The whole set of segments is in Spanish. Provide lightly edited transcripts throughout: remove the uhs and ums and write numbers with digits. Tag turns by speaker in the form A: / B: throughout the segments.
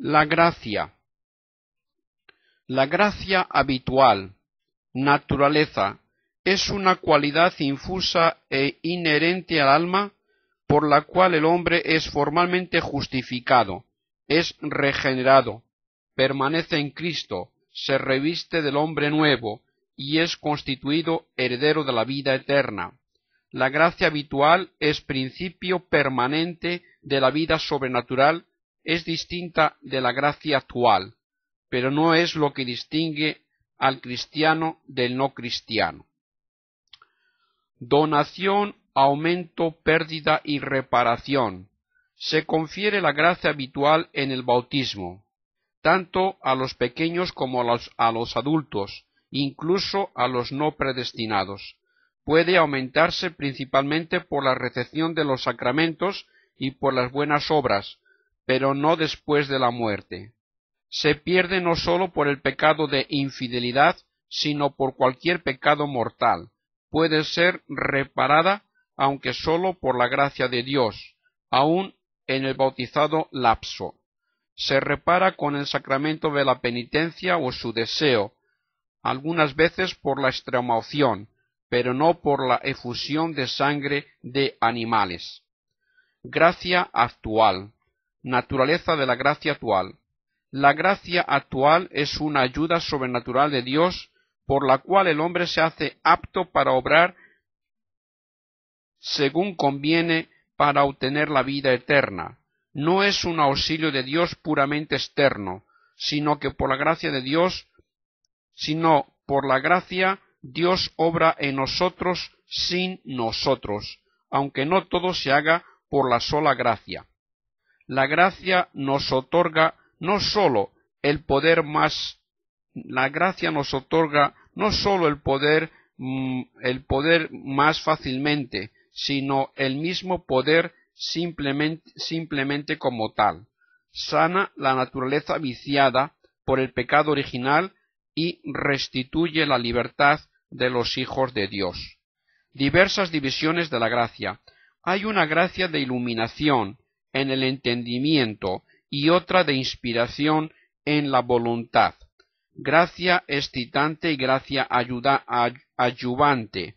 A: La gracia. La gracia habitual, naturaleza, es una cualidad infusa e inherente al alma por la cual el hombre es formalmente justificado, es regenerado, permanece en Cristo, se reviste del hombre nuevo y es constituido heredero de la vida eterna. La gracia habitual es principio permanente de la vida sobrenatural, es distinta de la gracia actual, pero no es lo que distingue al cristiano del no cristiano. Donación, aumento, pérdida y reparación. Se confiere la gracia habitual en el bautismo, tanto a los pequeños como a los adultos, incluso a los no predestinados. Puede aumentarse principalmente por la recepción de los sacramentos y por las buenas obras, pero no después de la muerte. Se pierde no sólo por el pecado de infidelidad, sino por cualquier pecado mortal. Puede ser reparada, aunque sólo por la gracia de Dios, aun en el bautizado lapso. Se repara con el sacramento de la penitencia o su deseo, algunas veces por la extremaunción, pero no por la efusión de sangre de animales. Gracia actual. Naturaleza de la gracia actual. La gracia actual es una ayuda sobrenatural de Dios por la cual el hombre se hace apto para obrar según conviene para obtener la vida eterna. No es un auxilio de Dios puramente externo, sino que por la gracia de Dios, Dios obra en nosotros sin nosotros, aunque no todo se haga por la sola gracia. La gracia nos otorga no sólo el poder más fácilmente, sino el mismo poder simplemente como tal. Sana la naturaleza viciada por el pecado original y restituye la libertad de los hijos de Dios. Diversas divisiones de la gracia. Hay una gracia de iluminación en el entendimiento y otra de inspiración en la voluntad. Gracia excitante y gracia ayudante,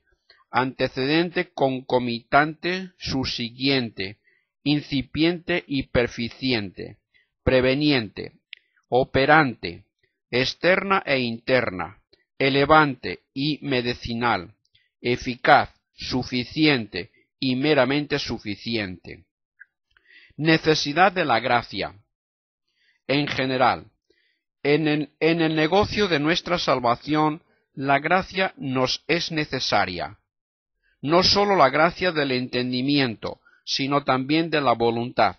A: antecedente, concomitante, subsiguiente, incipiente y perficiente, preveniente, operante, externa e interna, elevante y medicinal, eficaz, suficiente y meramente suficiente. Necesidad de la gracia. En general, en el negocio de nuestra salvación, la gracia nos es necesaria. No sólo la gracia del entendimiento, sino también de la voluntad.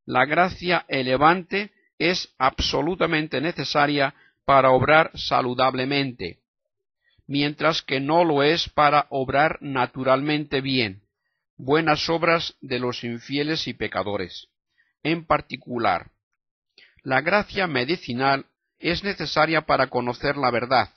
A: La gracia elevante es absolutamente necesaria para obrar saludablemente, mientras que no lo es para obrar naturalmente bien, buenas obras de los infieles y pecadores. En particular, la gracia medicinal es necesaria para conocer la verdad,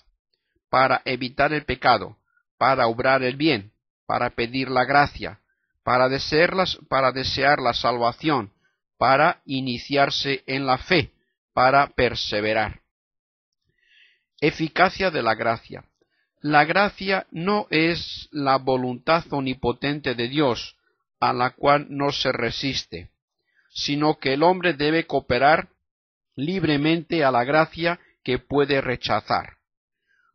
A: para evitar el pecado, para obrar el bien, para pedir la gracia, para desear la salvación, para iniciarse en la fe, para perseverar. Eficacia de la gracia. La gracia no es la voluntad omnipotente de Dios, a la cual no se resiste, sino que el hombre debe cooperar libremente a la gracia que puede rechazar.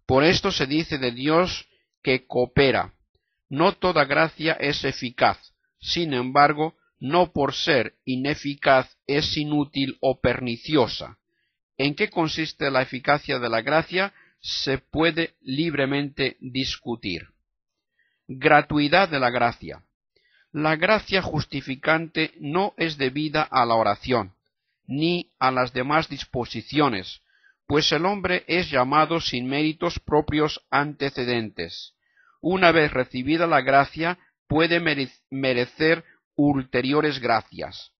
A: Por esto se dice de Dios que coopera. No toda gracia es eficaz, sin embargo, no por ser ineficaz es inútil o perniciosa. ¿En qué consiste la eficacia de la gracia? Se puede libremente discutir. Gratuidad de la gracia. La gracia justificante no es debida a la oración, ni a las demás disposiciones, pues el hombre es llamado sin méritos propios antecedentes. Una vez recibida la gracia, puede merecer ulteriores gracias.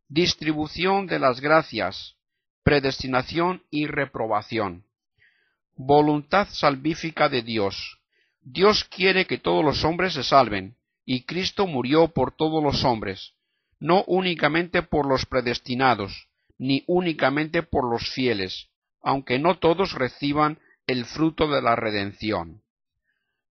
A: Distribución de las gracias, predestinación y reprobación. Voluntad salvífica de Dios. Dios quiere que todos los hombres se salven, y Cristo murió por todos los hombres, no únicamente por los predestinados, ni únicamente por los fieles, aunque no todos reciban el fruto de la redención.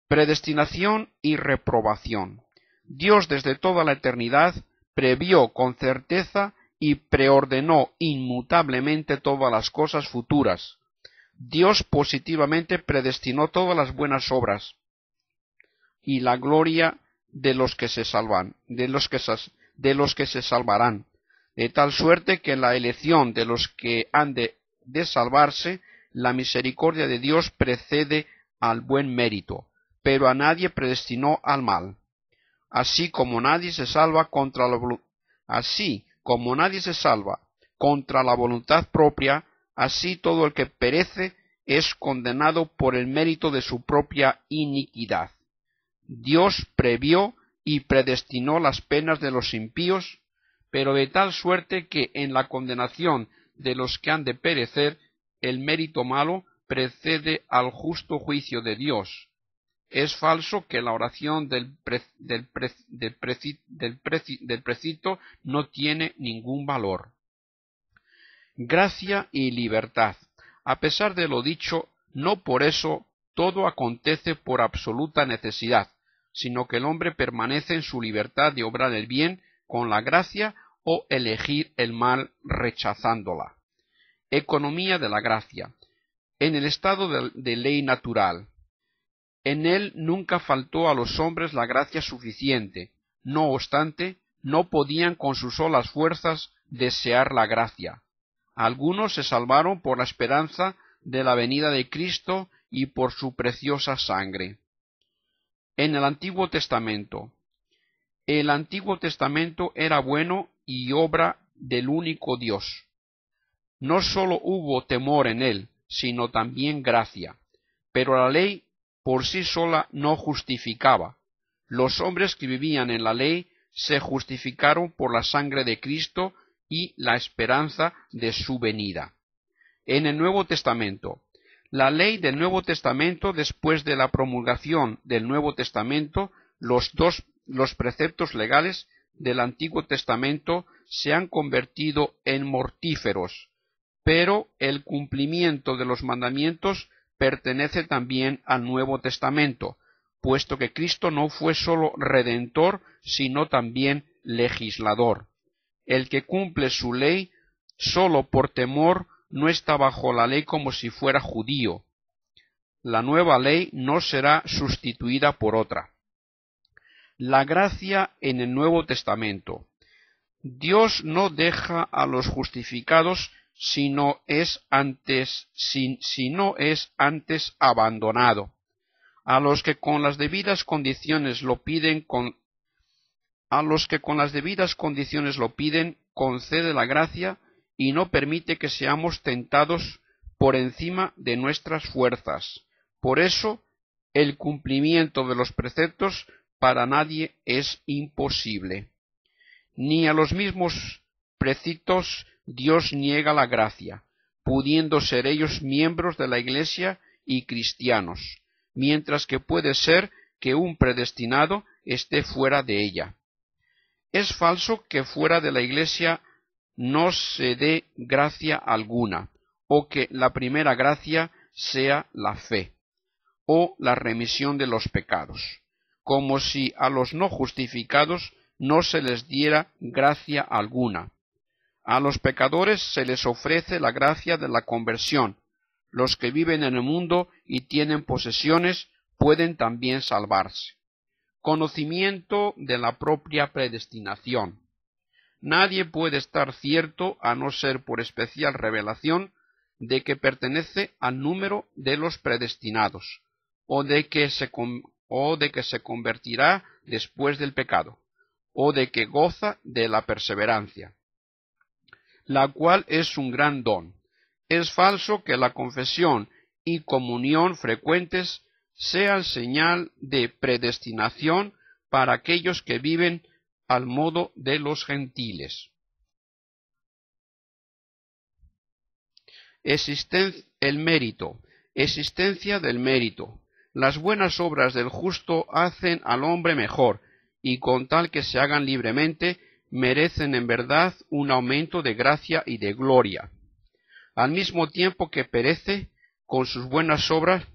A: Predestinación y reprobación. Dios desde toda la eternidad previó con certeza y preordenó inmutablemente todas las cosas futuras. Dios positivamente predestinó todas las buenas obras y la gloria de los que se salvan, de los que se salvarán, de tal suerte que en la elección de los que han de salvarse, la misericordia de Dios precede al buen mérito, pero a nadie predestinó al mal. Así como nadie se salva contra la voluntad propia, así todo el que perece es condenado por el mérito de su propia iniquidad. Dios previó y predestinó las penas de los impíos, pero de tal suerte que en la condenación de los que han de perecer, el mérito malo precede al justo juicio de Dios. Es falso que la oración del precito no tiene ningún valor. Gracia y libertad. A pesar de lo dicho, no por eso todo acontece por absoluta necesidad, sino que el hombre permanece en su libertad de obrar el bien con la gracia o elegir el mal rechazándola. Economía de la gracia. En el estado de ley natural, en él nunca faltó a los hombres la gracia suficiente. No obstante, no podían con sus solas fuerzas desear la gracia. Algunos se salvaron por la esperanza de la venida de Cristo y por su preciosa sangre. En el Antiguo Testamento. El Antiguo Testamento era bueno y obra del único Dios. No sólo hubo temor en él, sino también gracia. Pero la ley por sí sola no justificaba. Los hombres que vivían en la ley se justificaron por la sangre de Cristo y la esperanza de su venida. En el Nuevo Testamento. La ley del Nuevo Testamento, después de la promulgación del Nuevo Testamento, los preceptos legales del Antiguo Testamento se han convertido en mortíferos, pero el cumplimiento de los mandamientos pertenece también al Nuevo Testamento, puesto que Cristo no fue sólo redentor, sino también legislador. El que cumple su ley sólo por temor no está bajo la ley como si fuera judío. La nueva ley no será sustituida por otra. La gracia en el Nuevo Testamento. Dios no deja a los justificados si no es antes abandonado. A los que con las debidas condiciones lo piden, concede la gracia y no permite que seamos tentados por encima de nuestras fuerzas. Por eso, el cumplimiento de los preceptos para nadie es imposible. Ni a los mismos preceptos Dios niega la gracia, pudiendo ser ellos miembros de la Iglesia y cristianos, mientras que puede ser que un predestinado esté fuera de ella. Es falso que fuera de la Iglesia no se dé gracia alguna, o que la primera gracia sea la fe, o la remisión de los pecados, como si a los no justificados no se les diera gracia alguna. A los pecadores se les ofrece la gracia de la conversión. Los que viven en el mundo y tienen posesiones pueden también salvarse. Conocimiento de la propia predestinación. Nadie puede estar cierto, a no ser por especial revelación, de que pertenece al número de los predestinados, o de que se convertirá después del pecado, o de que goza de la perseverancia, la cual es un gran don. Es falso que la confesión y comunión frecuentes sean señal de predestinación para aquellos que viven al modo de los gentiles. Existencia del mérito. Las buenas obras del justo hacen al hombre mejor, y con tal que se hagan libremente, merecen en verdad un aumento de gracia y de gloria. Al mismo tiempo que perece con sus buenas obras,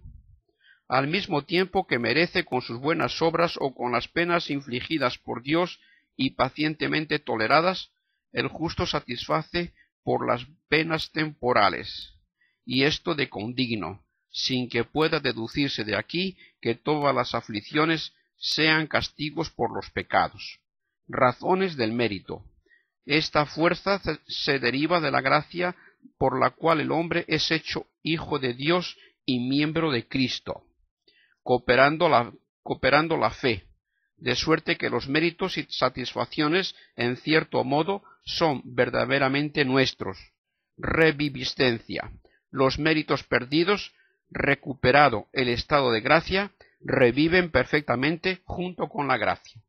A: al mismo tiempo que merece con sus buenas obras o con las penas infligidas por Dios y pacientemente toleradas, el justo satisface por las penas temporales, y esto de condigno, sin que pueda deducirse de aquí que todas las aflicciones sean castigos por los pecados. Razones del mérito. Esta fuerza se deriva de la gracia por la cual el hombre es hecho hijo de Dios y miembro de Cristo, cooperando la fe, de suerte que los méritos y satisfacciones, en cierto modo, son verdaderamente nuestros. Reviviscencia. Los méritos perdidos, recuperado el estado de gracia, reviven perfectamente junto con la gracia.